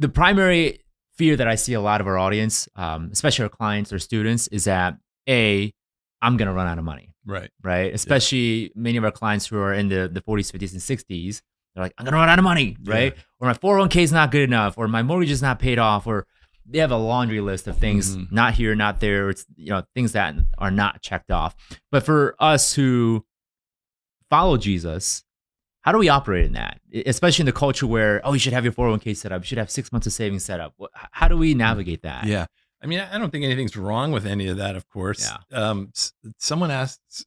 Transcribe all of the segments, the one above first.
the primary fear that I see a lot of our audience, especially our clients or students, is that I'm going to run out of money. Right. Especially many of our clients who are in the 40s, 50s, and 60s. They're like, I'm going to run out of money. Right. Or my 401k is not good enough, or my mortgage is not paid off, or they have a laundry list of things not here, not there. It's, things that are not checked off. But for us who follow Jesus, how do we operate in that? Especially in the culture where, you should have your 401k set up. You should have 6 months of savings set up. How do we navigate that? Yeah. I mean, I don't think anything's wrong with any of that, of course. Yeah. Someone asked,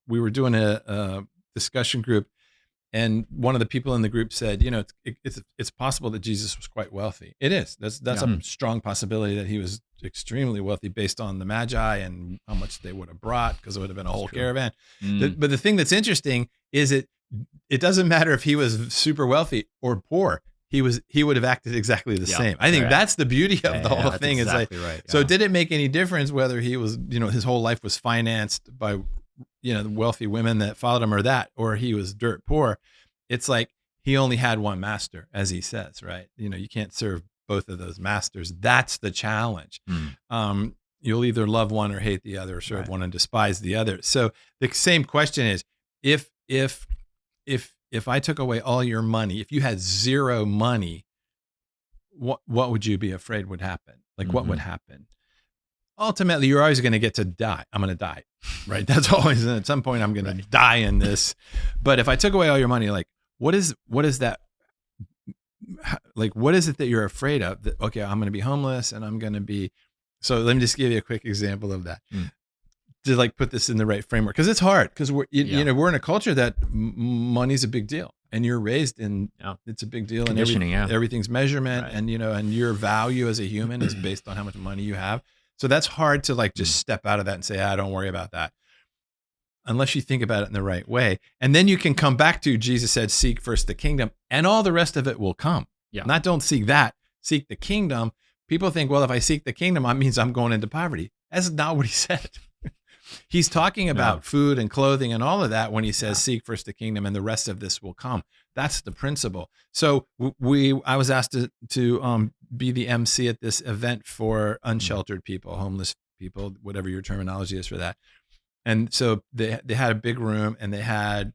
we were doing a discussion group, and one of the people in the group said, it's possible that Jesus was quite wealthy. It is. That's a strong possibility that he was extremely wealthy based on the Magi and how much they would have brought, because it would have been a whole caravan. But the thing that's interesting is it doesn't matter if he was super wealthy or poor. He would have acted exactly the same. I think that's the beauty of the whole thing. Exactly is like, right. So did it make any difference whether he was, his whole life was financed by, the wealthy women that followed him, or he was dirt poor? It's like he only had one master, as he says, right? You can't serve both of those masters. That's the challenge. You'll either love one or hate the other, or serve one and despise the other. So the same question is, if I took away all your money, if you had zero money, what would you be afraid would happen? Like, what would happen? Ultimately, you're always going to get to die. I'm going to die, right? That's always, at some point, I'm going to die in this. But if I took away all your money, like, what is that? Like, what is it that you're afraid of? That, okay, I'm going to be homeless, and I'm going to be. So let me just give you a quick example of that. To like put this in the right framework, because it's hard, because we're in a culture that money's a big deal, and you're raised in it's a big deal, conditioning, and everything's measurement, and and your value as a human is based on how much money you have. So that's hard to like just step out of that and say, don't worry about that, unless you think about it in the right way, and then you can come back to Jesus said, seek first the kingdom, and all the rest of it will come. Not don't seek that, seek the kingdom. People think, well, if I seek the kingdom, that means I'm going into poverty. That's not what he said. He's talking about food and clothing and all of that when he says, seek first the kingdom and the rest of this will come. That's the principle. So I was asked to be the MC at this event for unsheltered people, homeless people, whatever your terminology is for that. And so they had a big room, and they had,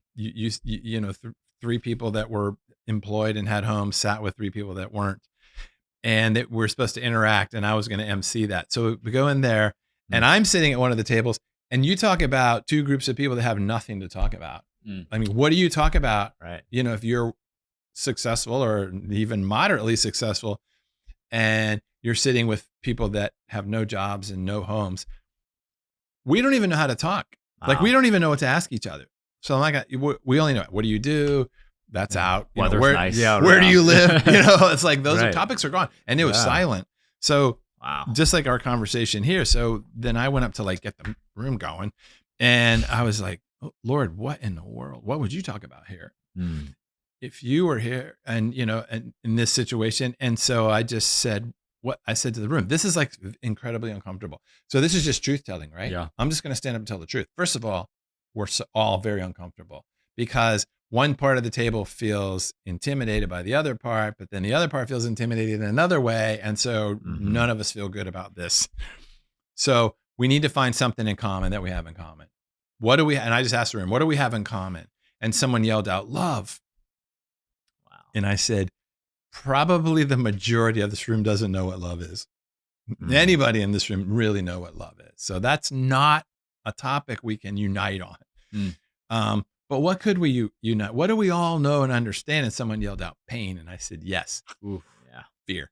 three people that were employed and had homes sat with three people that weren't. And we're supposed to interact, and I was going to MC that. So we go in there, and I'm sitting at one of the tables, and you talk about two groups of people that have nothing to talk about. I mean, what do you talk about? Right. If you're successful or even moderately successful, and you're sitting with people that have no jobs and no homes, we don't even know how to talk. Wow. Like, we don't even know what to ask each other. So I'm like, we only know, what do you do? That's out. Weather's nice. Where do you live? It's like those topics are gone, and it was silent. So just like our conversation here. So then I went up to like get the room going, and I was like, Lord, what in the world? What would you talk about here? If you were here and, and in this situation. And so I just said what I said to the room. This is like incredibly uncomfortable. So this is just truth telling, right? Yeah. I'm just going to stand up and tell the truth. First of all, we're all very uncomfortable, because one part of the table feels intimidated by the other part, but then the other part feels intimidated in another way. And so none of us feel good about this. So we need to find something in common that we have in common. And I just asked the room, what do we have in common? And someone yelled out, love. Wow. And I said, probably the majority of this room doesn't know what love is. Anybody in this room really know what love is. So that's not a topic we can unite on. But what could we unite? What do we all know and understand? And someone yelled out, pain. And I said, yes. Fear.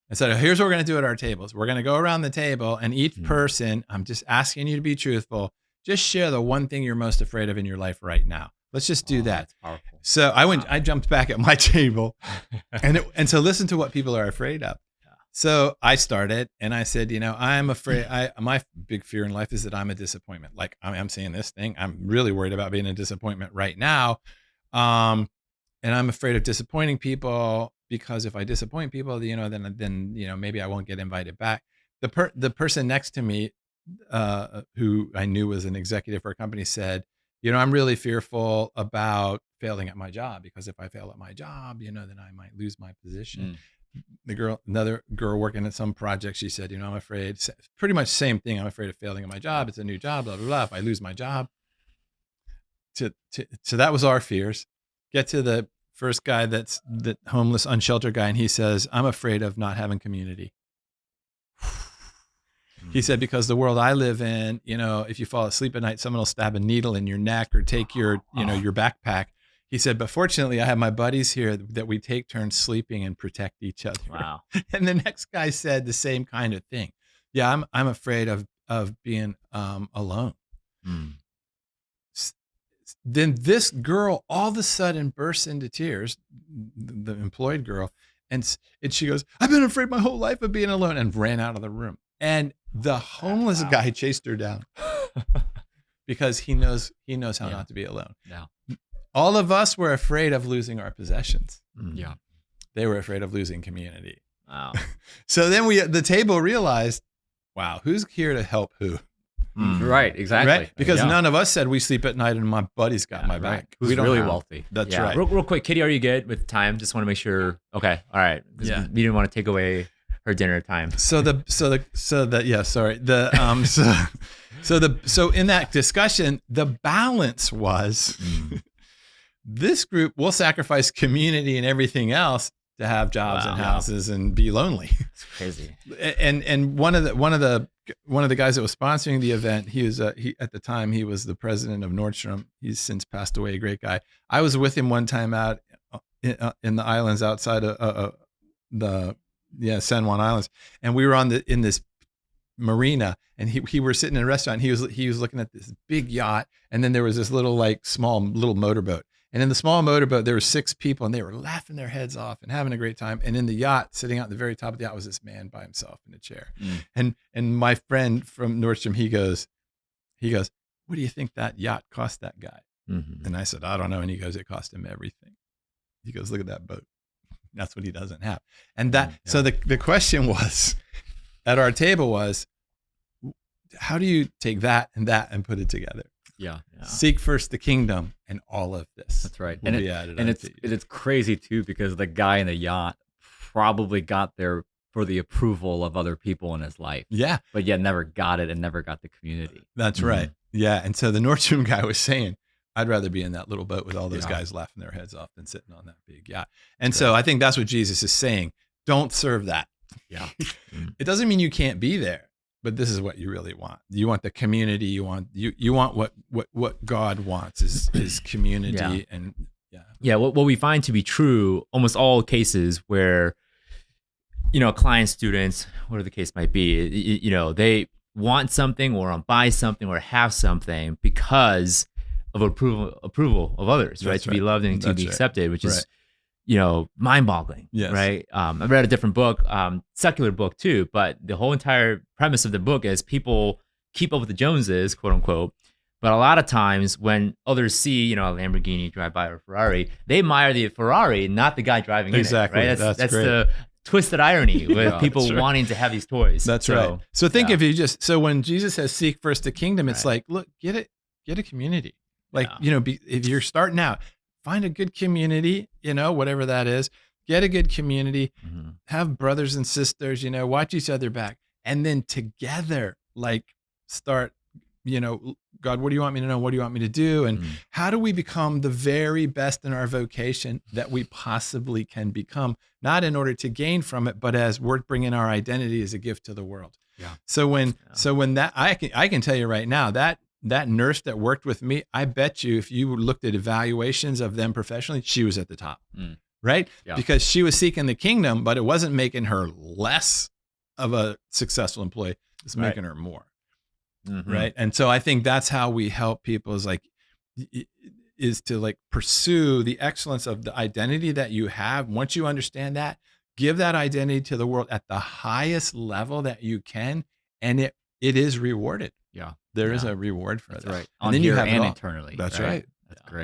And so here's what we're going to do at our tables. We're going to go around the table, and each person, I'm just asking you to be truthful. Just share the one thing you're most afraid of in your life right now. Let's just do that. That's powerful. So I jumped back at my table and so listen to what people are afraid of. So I started, and I said, I'm afraid, my big fear in life is that I'm a disappointment. Like, I'm saying this thing, I'm really worried about being a disappointment right now. And I'm afraid of disappointing people, because if I disappoint people, then maybe I won't get invited back. The person next to me, who I knew was an executive for a company, said, I'm really fearful about failing at my job, because if I fail at my job, then I might lose my position. another girl working at some project, she said, I'm afraid, pretty much same thing. I'm afraid of failing at my job. It's a new job, blah, blah, blah. If I lose my job. So that was our fears. Get to the first guy, that's the homeless, unsheltered guy. And he says, I'm afraid of not having community. He said, because the world I live in, if you fall asleep at night, someone will stab a needle in your neck or take your backpack. He said, but fortunately, I have my buddies here that we take turns sleeping and protect each other. Wow. And the next guy said the same kind of thing. Yeah, I'm afraid of being alone. Mm. Then this girl all of a sudden bursts into tears, the employed girl, and she goes, I've been afraid my whole life of being alone, and ran out of the room. And the homeless guy chased her down because he knows how not to be alone. Yeah. All of us were afraid of losing our possessions. Yeah. They were afraid of losing community. Wow. So then the table realized, wow, who's here to help who? Right, exactly. Right? Because none of us said we sleep at night and my buddy's got my back. Who's really wealthy. That's right. Real quick, Kitty, are you good with time? Just want to make sure. Okay. All right. Yeah. We didn't want to take away her dinner time. So in that discussion, the balance was this group will sacrifice community and everything else to have jobs and houses and be lonely. It's crazy. And one of the guys that was sponsoring the event, he at the time he was the president of Nordstrom. He's since passed away. A great guy. I was with him one time out in the islands outside of the San Juan Islands, and we were in this marina, and he were sitting in a restaurant. And he was looking at this big yacht, and then there was this small motorboat. And in the small motorboat, there were 6 people, and they were laughing their heads off and having a great time. And in the yacht, sitting out at the very top of the yacht, was this man by himself in a chair. And my friend from Nordstrom, he goes, what do you think that yacht cost that guy? Mm-hmm. And I said, I don't know. And he goes, it cost him everything. He goes, look at that boat. That's what he doesn't have. And so the question was at our table was, how do you take that and put it together? Yeah. Seek first the kingdom, and all of this. That's right. And it's crazy too, because the guy in the yacht probably got there for the approval of other people in his life. Yeah. But yet never got it and never got the community. That's right. Yeah. And so the Nordstrom guy was saying, I'd rather be in that little boat with all those guys laughing their heads off than sitting on that big yacht. And so I think that's what Jesus is saying. Don't serve that. Yeah. It doesn't mean you can't be there, but this is what you really want. You want the community. You want what God wants is community. And what we find to be true almost all cases where client, students, whatever the case might be, they want something or buy something or have something because of approval of others, right? To be loved and to be accepted, which is mind-boggling. Yes. Right. I read a different book, secular book too, but the whole entire premise of the book is people keep up with the Joneses, quote unquote. But a lot of times when others see, a Lamborghini drive by or Ferrari, they admire the Ferrari, not the guy driving in it. Right? That's great. The twisted irony with people wanting to have these toys. That's right. So think if when Jesus says seek first the kingdom, it's like, look, get a community. Like, if you're starting out, find a good community, whatever that is, get a good community, have brothers and sisters, watch each other back. And then together, start, God, what do you want me to know? What do you want me to do? And how do we become the very best in our vocation that we possibly can become? Not in order to gain from it, but as we're bringing our identity as a gift to the world. Yeah. So when that, I can tell you right now that nurse that worked with me, I bet you if you looked at evaluations of them professionally, she was at the top, right? Yeah. Because she was seeking the kingdom, but it wasn't making her less of a successful employee. It's making her more, right? And so I think that's how we help people is to pursue the excellence of the identity that you have. Once you understand that, give that identity to the world at the highest level that you can, and it is rewarded. Yeah. There is a reward for that. Right. And then you have it internally. That's right. That's great.